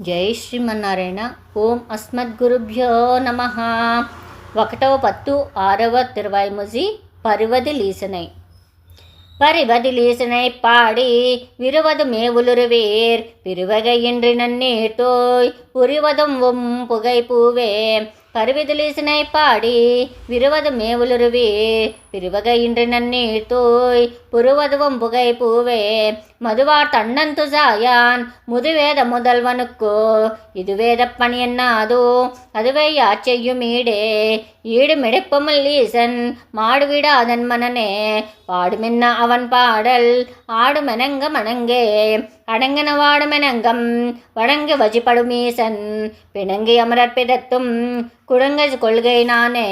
జై శ్రీమన్నారాయణ. ఓం అస్మద్గురుభ్యో నమ. 1వ పత్తు 6వ తిరువాய்மொழி. பருவதிலீசனை. பரிவதிலீசனை பாடி விருவது மேவுலுருவேர் பிரிவகையின்றி நன்னீட்டோய் புரிவதும் புகை பூவே. பருவதிலீசனை பாடி விருவது மேவுலுருவே பிரிவகையின்றி நன்னீட்டோய் புருவதுவும் புகை பூவே. மதுவார் தன்னந்து சாயான் முதுவேத முதல்வனுக்கோ இது வேதப் பணி என்னாதோ அதுவே யாச்செய்யும் ஈடே. ஈடுமிடைப்பமல் ஈசன் மாடுவிடாதன் மனனே பாடுமென்ன அவன் பாடல் ஆடுமெனங்க மணங்கே. அடங்கன வாடுமெனங்கம் வணங்கு வஜிப்படுமீசன் பிணங்கி அமரர் பிதத்தும் குழங்கை கொள்கை நானே.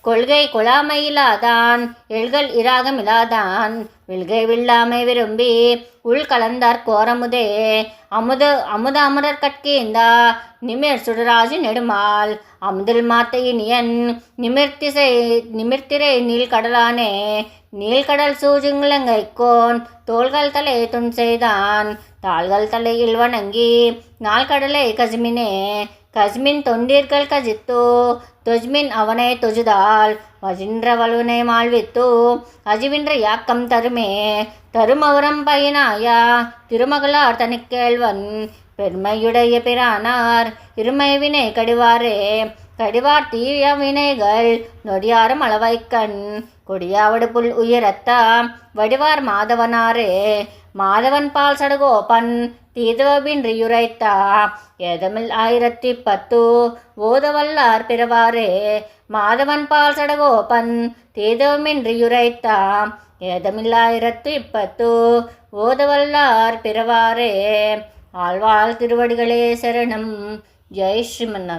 கொள்கை கொளாமையிலாதான் எள்கள் இராகமிலாதான் வில்கை வில்லாமை விரும்பி உள்கலந்தார் கோரமுதே. அமுத அமரர் கட்கேந்தா நிமிர் சுடராஜி நெடுமால் அமுதில் மாத்தையினியன் நிமிர்த்திரை நீள்கடலானே. நீள்கடல் சூஜுங்கிழங்கைக்கோன் தோள்கள் தலை துண் செய்தான் தாள்கள் தலையில் வணங்கி நாள்கடலை கசிமினே. கஸ்மின் தொண்டீர்கள் கஜித்தோ தொஜ்மின் அவனை தொஜுதால் வஜின்ற வலுனை மாழ்வித்தோ அஜிவின்ற யாக்கம் தருமே. தருமவரம் பையனாயா திருமகளார் தனிக்கேழ்வன் பெருமையுடைய பிரானார் இருமை வினை கடிவாரே. கடிவார் தீய வினைகள் நொடியாரும் அளவைக்கண் கொடியாவடு புல் உயரத்தாம் வடிவார் மாதவனாரே. மாதவன் பால் சடகோபன் தீதவின்றியுரைத்தா ஏதமில் 1010 ஓதவல்லார் பிறவாரே. மாதவன் பால் சடகோபன் தீதமின்றியுரைத்தா ஏதமில் 1010 ஓதவல்லார் பிறவாரே. ஆழ்வாள் திருவடிகளே சரணம். ஜெய் ஸ்ரீமன்னாராயண.